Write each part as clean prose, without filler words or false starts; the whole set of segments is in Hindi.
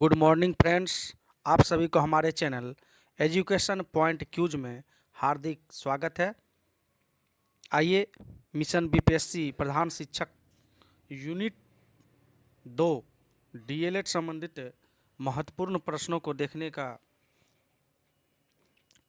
Good morning friends. आप सभी को हमारे चैनल एजुकेशन पॉइंट क्यूज में हार्दिक स्वागत है। आइए मिशन बीपीएससी प्रधान शिक्षक यूनिट 2 डीएलएड संबंधित महत्वपूर्ण प्रश्नों को देखने का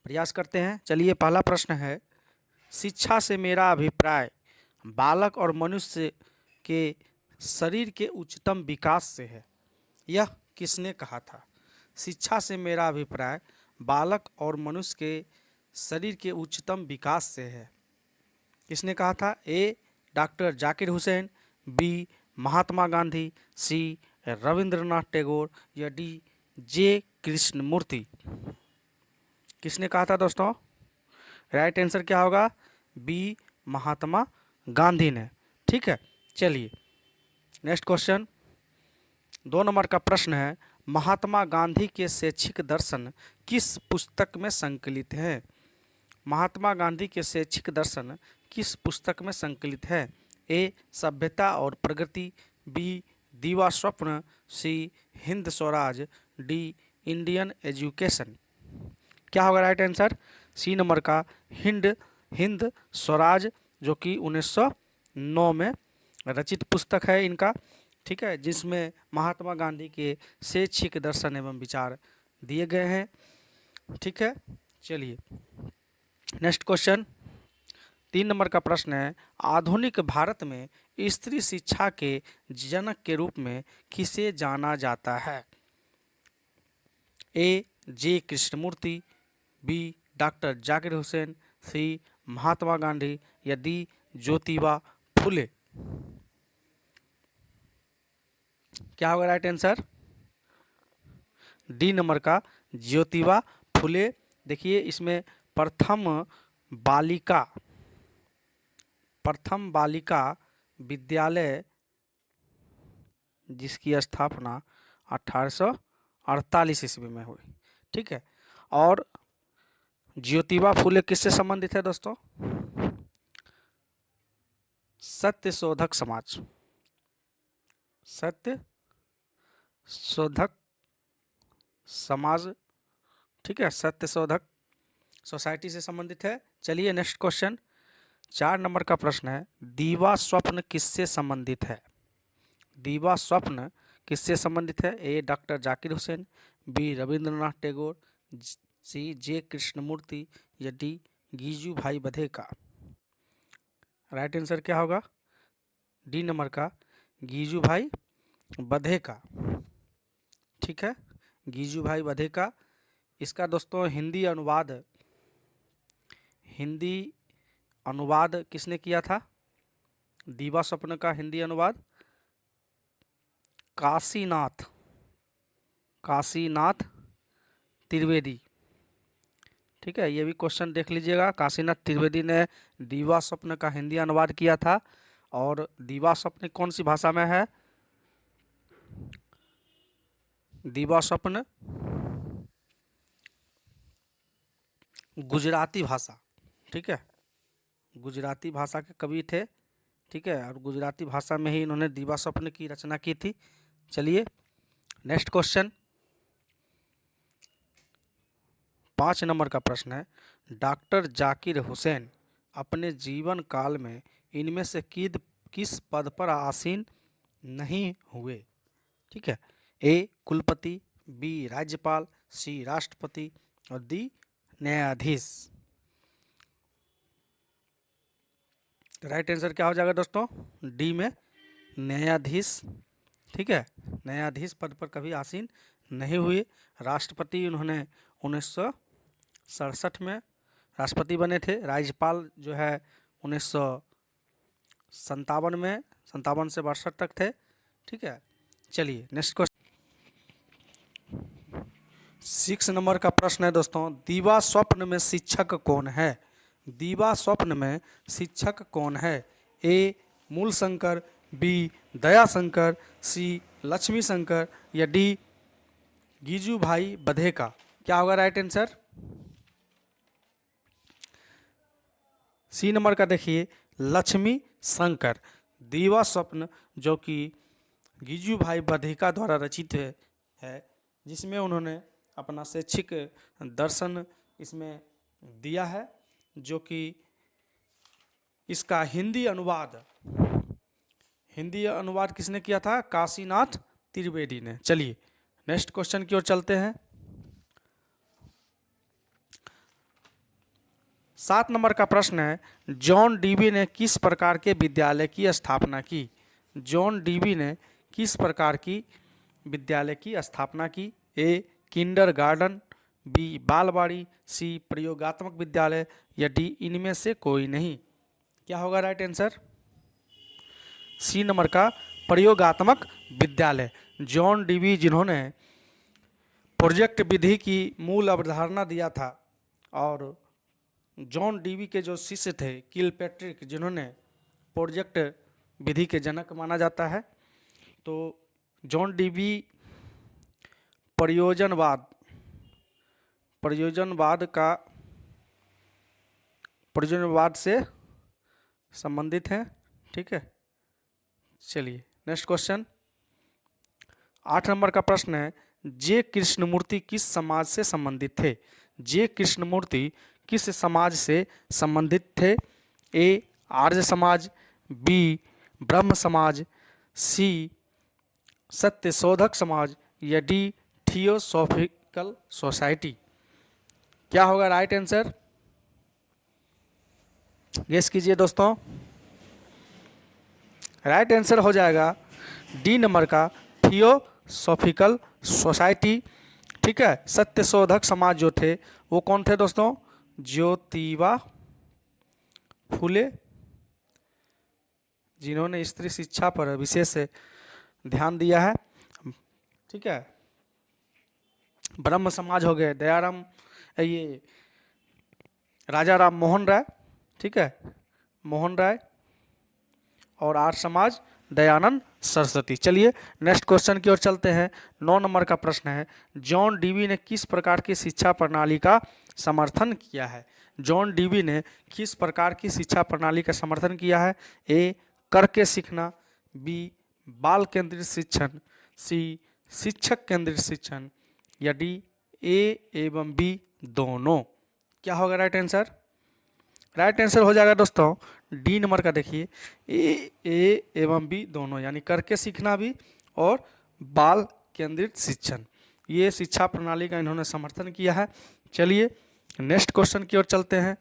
प्रयास करते हैं। चलिए, पहला प्रश्न है, शिक्षा से मेरा अभिप्राय बालक और मनुष्य के शरीर के उच्चतम विकास से है। यह किसने कहा था? शिक्षा से मेरा अभिप्राय बालक और मनुष्य के शरीर के उच्चतम विकास से है। किसने कहा था? ए डॉक्टर जाकिर हुसैन, बी महात्मा गांधी, सी रविंद्रनाथ टैगोर या डी जे कृष्णमूर्ति। किसने कहा था दोस्तों? राइट आंसर क्या होगा? बी महात्मा गांधी ने। ठीक है, चलिए नेक्स्ट क्वेश्चन। 2 नंबर का प्रश्न है, महात्मा गांधी के शैक्षिक दर्शन किस पुस्तक में संकलित है? महात्मा गांधी के शैक्षिक दर्शन किस पुस्तक में संकलित है? ए सभ्यता और प्रगति, B Divaswapna, C Hind Swaraj, D Indian education. क्या होगा राइट आंसर? सी नंबर का हिंद स्वराज, जो कि 1909 में रचित पुस्तक है इनका। ठीक है, जिसमें महात्मा गांधी के शैक्षिक दर्शन एवं विचार दिए गए हैं। ठीक है, चलिए नेक्स्ट क्वेश्चन। 3 नंबर का प्रश्न है, आधुनिक भारत में स्त्री शिक्षा के जनक के रूप में किसे जाना जाता है? ए जे कृष्णमूर्ति, बी डॉक्टर जाकिर हुसैन, सी महात्मा गांधी या डी ज्योतिबा फुले। क्या होगा राइट आंसर? डी नंबर का ज्योतिबा फुले। देखिए, इसमें प्रथम बालिका विद्यालय जिसकी स्थापना 1848 ईस्वी में हुई। ठीक है, और ज्योतिबा फुले किससे संबंधित है दोस्तों? सत्य शोधक समाज। ठीक है, सत्य शोधक सोसाइटी से संबंधित है। चलिए नेक्स्ट क्वेश्चन। 4 नंबर का प्रश्न है, दीवा स्वप्न किससे संबंधित है? दीवा स्वप्न किससे संबंधित है? A doctor Zakir Hussain, B Rabindranath Tagore, सी जे कृष्णमूर्ति या डी गीजू भाई बधेका। राइट आंसर क्या होगा? डी नंबर का गीजू भाई बधेका। ठीक है, गीजू भाई बधेका। इसका दोस्तों हिंदी अनुवाद किसने किया था? दीवा स्वप्न का हिंदी अनुवाद काशीनाथ त्रिवेदी। ठीक है, ये भी क्वेश्चन देख लीजिएगा। काशीनाथ त्रिवेदी ने दीवा स्वप्न का हिंदी अनुवाद किया था। और दीवा स्वप्न कौन सी भाषा में है? दीवा स्वप्न गुजराती भाषा। ठीक है, गुजराती भाषा के कवि थे। ठीक है, और गुजराती भाषा में ही इन्होंने दीवा स्वप्न की रचना की थी। चलिए नेक्स्ट क्वेश्चन। 5 नंबर का प्रश्न है, डॉक्टर जाकिर हुसैन अपने जीवन काल में इनमें से किस पद पर आसीन नहीं हुए? ठीक है, ए कुलपति, बी राज्यपाल, सी राष्ट्रपति और डी न्यायाधीश। राइट आंसर क्या हो जाएगा दोस्तों? डी में न्यायाधीश। ठीक है, न्यायाधीश पद पर कभी आसीन नहीं हुए। राष्ट्रपति उन्होंने 1967 में राष्ट्रपति बने थे। राज्यपाल जो है 1957 में, 57 से 62 तक थे। ठीक है, चलिए नेक्स्ट क्वेश्चन। 6 नंबर का प्रश्न है दोस्तों, दीवा स्वप्न में शिक्षक कौन है? दीवा स्वप्न में शिक्षक कौन है? ए मूल शंकर, बी दया शंकर, सी लक्ष्मी शंकर या डी गीजू भाई बधेका। क्या होगा राइट आंसर? सी नंबर का देखिए, लक्ष्मी शंकर। दीवा स्वप्न जो कि गीजू भाई बधेका द्वारा रचित है, जिसमें उन्होंने अपना शैक्षिक दर्शन इसमें दिया है, जो कि इसका हिंदी अनुवाद किसने किया था? काशीनाथ त्रिवेदी ने। चलिए नेक्स्ट क्वेश्चन की ओर चलते हैं। 7 नंबर का प्रश्न है, जॉन डीवी ने किस प्रकार के विद्यालय की स्थापना की? जॉन डीवी ने किस प्रकार की विद्यालय की स्थापना की? ए किंडरगार्टन, बी बालवाड़ी, सी प्रयोगात्मक विद्यालय, या डी इनमें से कोई नहीं। क्या होगा राइट आंसर? सी नंबर का प्रयोगात्मक विद्यालय। जॉन डीवी जिन्होंने प्रोजेक्ट विधि की मूल अवधारणा दिया था, और जॉन डीवी के जो शिष्य थे किलपैट्रिक, जिन्होंने प्रोजेक्ट विधि के जनक माना जाता है, तो जॉन डीवी प्रयोजनवाद से संबंधित हैं। ठीक है, चलिए नेक्स्ट क्वेश्चन। 8 नंबर का प्रश्न है, जे कृष्णमूर्ति किस समाज से संबंधित थे? जे कृष्णमूर्ति किस समाज से संबंधित थे? ए आर्य समाज, बी ब्रह्म समाज, सी सत्यशोधक समाज, या डी थियोसॉफिकल सोसाइटी। क्या होगा राइट आंसर? गेस कीजिए दोस्तों। राइट आंसर हो जाएगा डी नंबर का थियोसॉफिकल सोसाइटी। ठीक है, सत्यशोधक समाज जो थे वो कौन थे दोस्तों? ज्योतिबा फुले, जिन्होंने स्त्री शिक्षा पर विशेष ध्यान दिया है। ठीक है, ब्रह्म समाज हो गए ये राजा राम मोहन राय। ठीक है, मोहन राय, और आर्य समाज दयानंद सरस्वती। चलिए नेक्स्ट क्वेश्चन की ओर चलते हैं। 9 नंबर का प्रश्न है, जॉन डीवी ने किस प्रकार की शिक्षा प्रणाली का समर्थन किया है? जॉन डीवी ने किस प्रकार की शिक्षा प्रणाली का समर्थन किया है? ए करके सीखना, बी बाल केंद्रित शिक्षण, सी शिक्षक केंद्रित शिक्षण, या डी ए एवं बी दोनों। क्या होगा राइट आंसर? राइट आंसर हो जाएगा दोस्तों डी नंबर का। देखिए ए एवं बी दोनों, यानी करके सीखना भी और बाल केंद्रित शिक्षण, ये शिक्षा प्रणाली का इन्होंने समर्थन किया है। चलिए नेक्स्ट क्वेश्चन की ओर चलते हैं।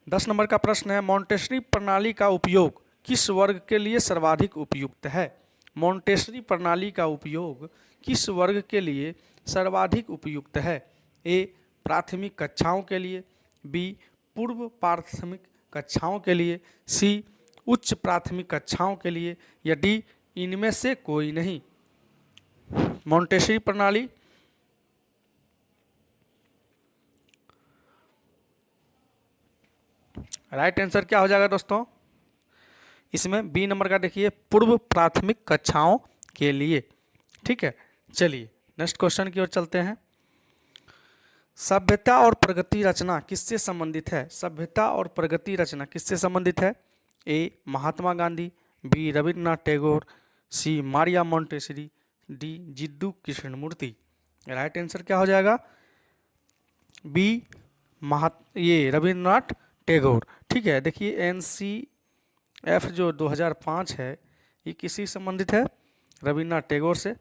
10 नंबर का प्रश्न है, मॉन्टेसरी प्रणाली का उपयोग किस वर्ग के लिए सर्वाधिक उपयुक्त है? मॉन्टेसरी प्रणाली का उपयोग किस वर्ग के लिए सर्वाधिक उपयुक्त है? ए प्राथमिक कक्षाओं के लिए, बी पूर्व प्राथमिक कक्षाओं के लिए, सी उच्च प्राथमिक कक्षाओं के लिए, या डी इनमें से कोई नहीं। मॉन्टेसरी प्रणाली राइट आंसर क्या हो जाएगा दोस्तों? इसमें बी नंबर का देखिए, पूर्व प्राथमिक कक्षाओं के लिए। ठीक है, चलिए नेक्स्ट क्वेश्चन की ओर चलते हैं। सभ्यता और प्रगति रचना किससे संबंधित है? सभ्यता और प्रगति रचना किससे संबंधित है? A Mahatma Gandhi, B Rabindranath Tagore, C Maria Montessori, D Jiddu Krishnamurti. Right answer क्या हो जाएगा? बी ये रविन्द्रनाथ टैगोर। ठीक है, देखिए NCF जो 2005 है ये किसी संबंधित है? रविन्द्रनाथ टैगोर से,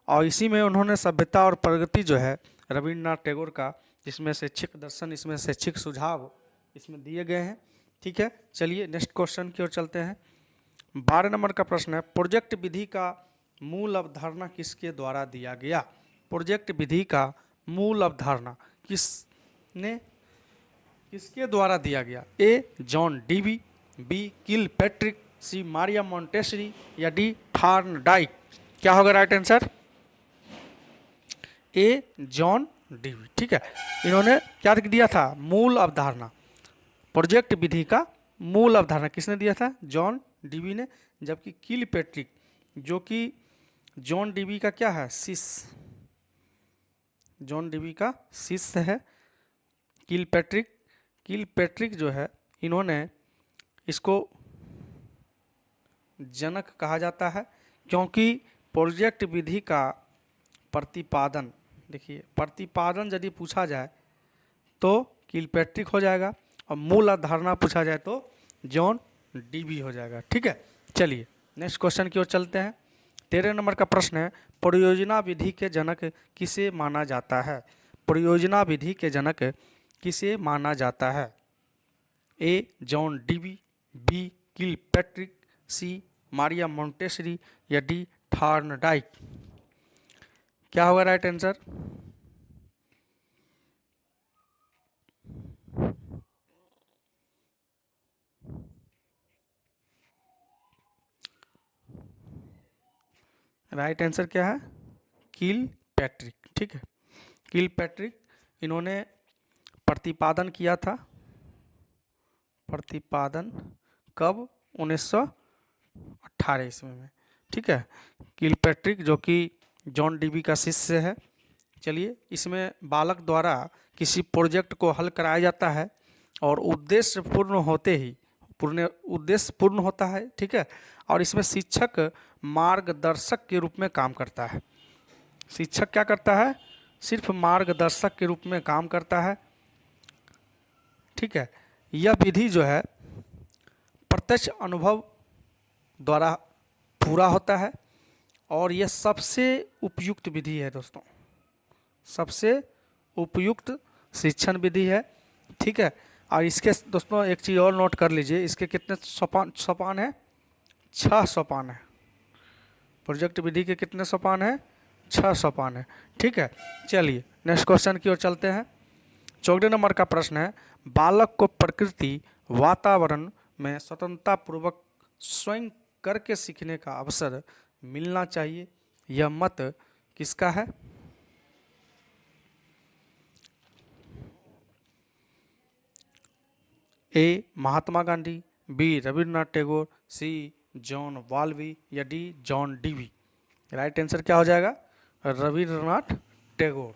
और इसी में उन्होंने सभ्यता और प्रगति जो है रविन्द्रनाथ टैगोर का, जिसमें शैक्षिक दर्शन, इसमें शैक्षिक सुझाव इसमें दिए गए हैं। ठीक है, चलिए नेक्स्ट क्वेश्चन की ओर चलते हैं। 12 नंबर का प्रश्न है, प्रोजेक्ट विधि का मूल अवधारणा किसके द्वारा दिया गया? प्रोजेक्ट विधि का मूल अवधारणा किसके द्वारा दिया गया? ए जॉन डीवी, बी किलपैट्रिक, सी मारिया मोंटेसरी, या डी थॉर्नडाइक। क्या होगा राइट आंसर? ए जॉन डीवी। ठीक है, इन्होंने क्या दिया था? मूल अवधारणा। प्रोजेक्ट विधि का मूल अवधारणा किसने दिया था? जॉन डीवी ने, जबकि किलपैट्रिक जो कि जॉन डीवी का क्या है? शिष्य, जॉन डीवी का शिष्य है किलपैट्रिक जो है, इन्होंने इसको जनक कहा जाता है, क्योंकि प्रोजेक्ट विधि का प्रतिपादन, देखिए प्रतिपादन यदि पूछा जाए तो किलपैट्रिक हो जाएगा, और मूल अवधारणा पूछा जाए तो जॉन डीवी हो जाएगा। ठीक है, चलिए नेक्स्ट क्वेश्चन की ओर चलते हैं। 13 नंबर का प्रश्न है, परियोजना विधि के जनक किसे माना जाता है? परियोजना विधि के जनक किसे माना जाता है? ए जॉन डीवी, बी किलपैट्रिक, सी मारिया मोंटेसरी, या डी थॉर्नडाइक। क्या होगा राइट आंसर? राइट आंसर क्या है? किलपैट्रिक। ठीक है, किलपैट्रिक इन्होंने प्रतिपादन किया था। प्रतिपादन कब? 1918 ईस्वी में। ठीक है, किलपैट्रिक जो कि जॉन डीवी का शिष्य है। चलिए, इसमें बालक द्वारा किसी प्रोजेक्ट को हल कराया जाता है और उद्देश्य पूर्ण होते ही उद्देश्य पूर्ण होता है। ठीक है, और इसमें शिक्षक मार्गदर्शक के रूप में काम करता है। शिक्षक क्या करता है? सिर्फ मार्गदर्शक के रूप में काम करता है। ठीक है, यह विधि जो है प्रत्यक्ष अनुभव द्वारा पूरा होता है और यह सबसे उपयुक्त विधि है दोस्तों, सबसे उपयुक्त शिक्षण विधि है। ठीक है, और इसके दोस्तों एक चीज़ और नोट कर लीजिए, इसके कितने सोपान है? 6 सोपान है। प्रोजेक्ट विधि के कितने सोपान है? 6 सोपान है। ठीक है, चलिए नेक्स्ट क्वेश्चन की ओर चलते हैं। 14 नंबर का प्रश्न है, बालक को प्रकृति वातावरण में स्वतंत्रता पूर्वक स्वयं करके सीखने का अवसर मिलना चाहिए। यह मत किसका है? A Mahatma Gandhi, B Rabindranath Tagore, C John Valvi, या D John Dewey. Right answer क्या हो जाएगा? रविन्द्रनाथ टैगोर,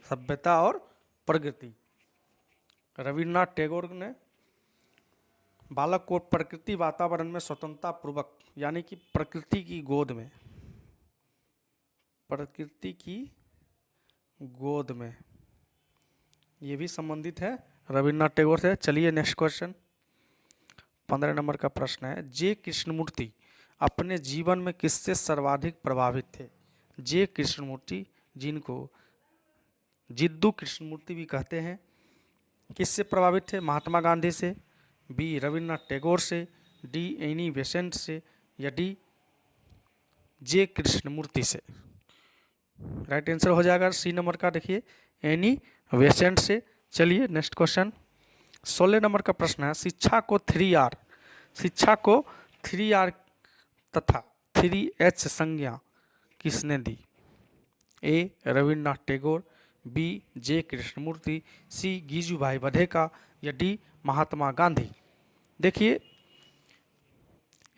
सभ्यता और प्रगति। रविन्द्रनाथ टैगोर ने बालक को प्रकृति वातावरण में स्वतंत्रता पूर्वक, यानी कि प्रकृति की गोद में, प्रकृति की गोद में, ये भी संबंधित है रविन्द्रनाथ टैगोर से। चलिए नेक्स्ट क्वेश्चन, 15 नंबर का प्रश्न है, जे कृष्णमूर्ति अपने जीवन में किससे सर्वाधिक प्रभावित थे? जे कृष्णमूर्ति, जिनको जिद्दू कृष्णमूर्ति भी कहते हैं, किससे प्रभावित थे? महात्मा गांधी से, बी रविन्द्रनाथ टैगोर से, डी एनी बेसेंट से, या डी जे कृष्णमूर्ति से। राइट आंसर हो जाएगा सी नंबर का, देखिए एनी बेसेंट से। चलिए नेक्स्ट क्वेश्चन, 16 नंबर का प्रश्न है, शिक्षा को 3R, शिक्षा को 3R तथा 3H संज्ञा किसने दी? ए रविन्द्रनाथ टैगोर, बी जे कृष्णमूर्ति, सी गीजूभाई बधेका, या डी महात्मा गांधी। देखिए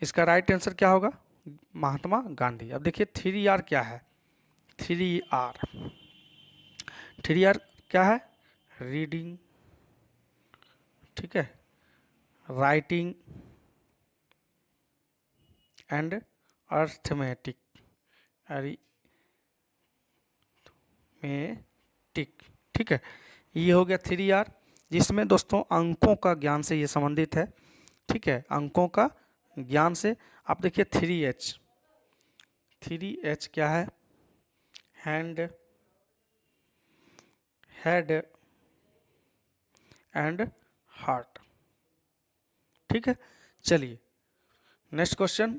इसका राइट आंसर क्या होगा? महात्मा गांधी। अब देखिए 3R क्या है? 3R क्या है? रीडिंग, ठीक है, राइटिंग एंड अर्थमेटिक, ठीक है, ये हो गया 3R, जिसमें दोस्तों अंकों का ज्ञान से ये संबंधित है। ठीक है, अंकों का ज्ञान से। आप देखिए 3H क्या है? Hand, head and heart. ठीक है, चलिए नेक्स्ट क्वेश्चन,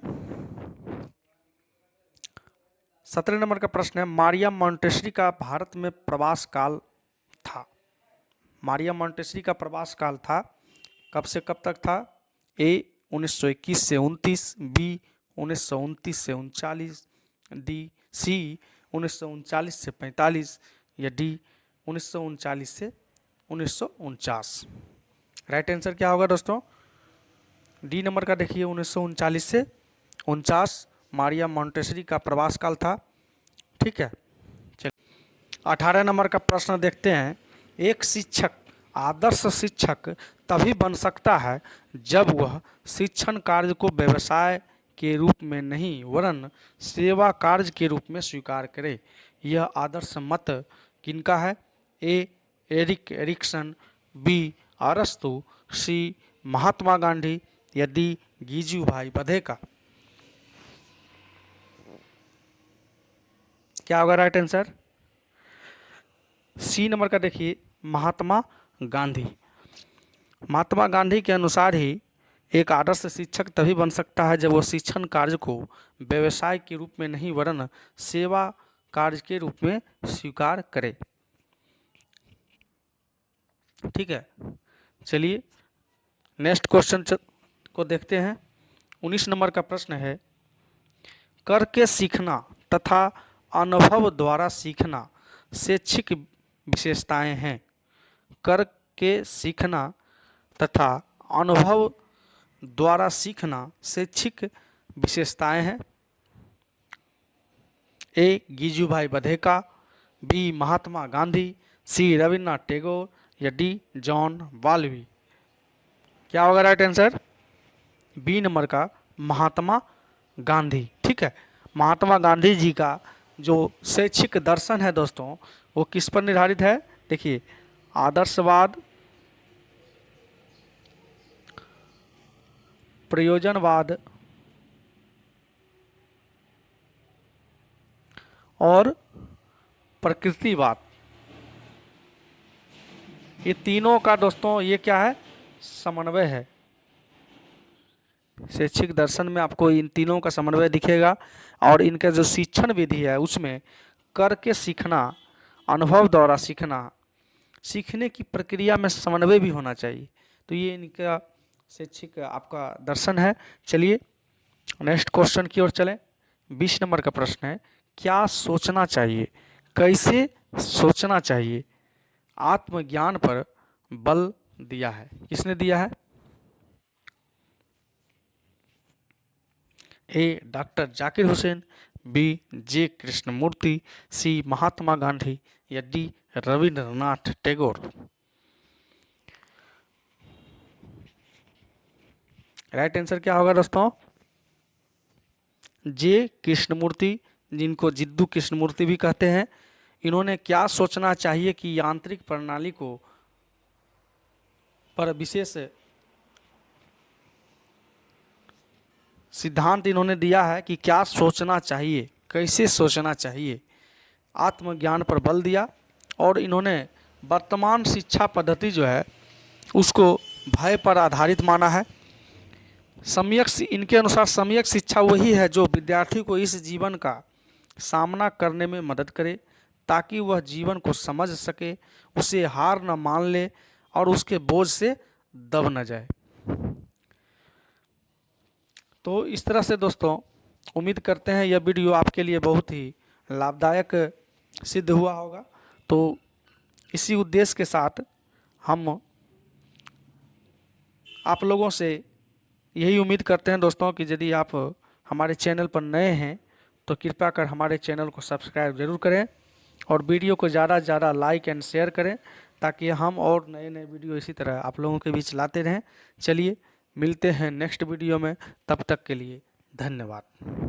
17 नंबर का प्रश्न है, मारिया मोंटेसरी का भारत में प्रवास काल था। मारिया मोंटेसरी का प्रवास काल था, कब से कब तक था? ए 1921 से 29, बी 1929 से 39, डी सी 1939 से 45, या डी 1939 से 1949। राइट आंसर क्या होगा दोस्तों? डी नंबर का, देखिए 1939 से 49 मारिया मोंटेसरी का प्रवास काल था। ठीक है, चलिए 18 नंबर का प्रश्न देखते हैं, एक शिक्षक आदर्श शिक्षक तभी बन सकता है जब वह शिक्षण कार्य को व्यवसाय के रूप में नहीं वरन सेवा कार्य के रूप में स्वीकार करे। यह आदर्श मत किनका है? ए एरिक एरिक्सन, बी अरस्तु, सी महात्मा गांधी या डी गीजूभाई बधेका। क्या होगा राइट आंसर? सी नंबर का देखिए, महात्मा गांधी। महात्मा गांधी के अनुसार ही एक आदर्श शिक्षक तभी बन सकता है जब वो शिक्षण कार्य को व्यवसाय के रूप में नहीं वरन सेवा कार्य के रूप में स्वीकार करे। ठीक है, चलिए नेक्स्ट क्वेश्चन को देखते हैं। 19 नंबर का प्रश्न है, करके सीखना तथा अनुभव द्वारा सीखना शैक्षिक विशेषताएं हैं। करके सीखना तथा अनुभव द्वारा सीखना शैक्षिक विशेषताएं हैं। ए गीजूभाई बधेका, बी महात्मा गांधी, सी रविन्द्रनाथ टैगोर या डी जॉन बाल्बी। क्या होगा राइट आंसर? बी नंबर का महात्मा गांधी। ठीक है, महात्मा गांधी जी का जो शैक्षिक दर्शन है दोस्तों, वो किस पर निर्धारित है? देखिए, आदर्शवाद, प्रयोजनवाद और प्रकृतिवाद, ये तीनों का दोस्तों ये क्या है? समन्वय है। शैक्षिक दर्शन में आपको इन तीनों का समन्वय दिखेगा और इनका जो शिक्षण विधि है उसमें करके सीखना, अनुभव द्वारा सीखना, सीखने की प्रक्रिया में समन्वय भी होना चाहिए। तो ये इनका शैक्षिक आपका दर्शन है। चलिए नेक्स्ट क्वेश्चन की ओर चलें। 20 नंबर का प्रश्न है, क्या सोचना चाहिए, कैसे सोचना चाहिए, आत्मज्ञान पर बल दिया है। किसने दिया है? A doctor Zakir Hussain, B J Krishnamurti, C Mahatma Gandhi या D Rabindranath Tagore. Right answer क्या होगा दोस्तों? जे कृष्णमूर्ति, जिनको जिद्दू कृष्णमूर्ति भी कहते हैं। इन्होंने क्या सोचना चाहिए कि यांत्रिक प्रणाली को पर विशेष सिद्धांत इन्होंने दिया है कि क्या सोचना चाहिए, कैसे सोचना चाहिए, आत्मज्ञान पर बल दिया। और इन्होंने वर्तमान शिक्षा पद्धति जो है उसको भय पर आधारित माना है। इनके अनुसार सम्यक शिक्षा वही है जो विद्यार्थी को इस जीवन का सामना करने में मदद करे ताकि वह जीवन को समझ सके, उसे हार न मान ले और उसके बोझ से दब न जाए। तो इस तरह से दोस्तों उम्मीद करते हैं यह वीडियो आपके लिए बहुत ही लाभदायक सिद्ध हुआ होगा। तो इसी उद्देश्य के साथ हम आप लोगों से यही उम्मीद करते हैं दोस्तों कि यदि आप हमारे चैनल पर नए हैं तो कृपया कर हमारे चैनल को सब्सक्राइब जरूर करें और वीडियो को ज़्यादा से ज़्यादा लाइक एंड शेयर करें ताकि हम और नए नए वीडियो इसी तरह आप लोगों के बीच लाते रहें। चलिए मिलते हैं नेक्स्ट वीडियो में, तब तक के लिए धन्यवाद।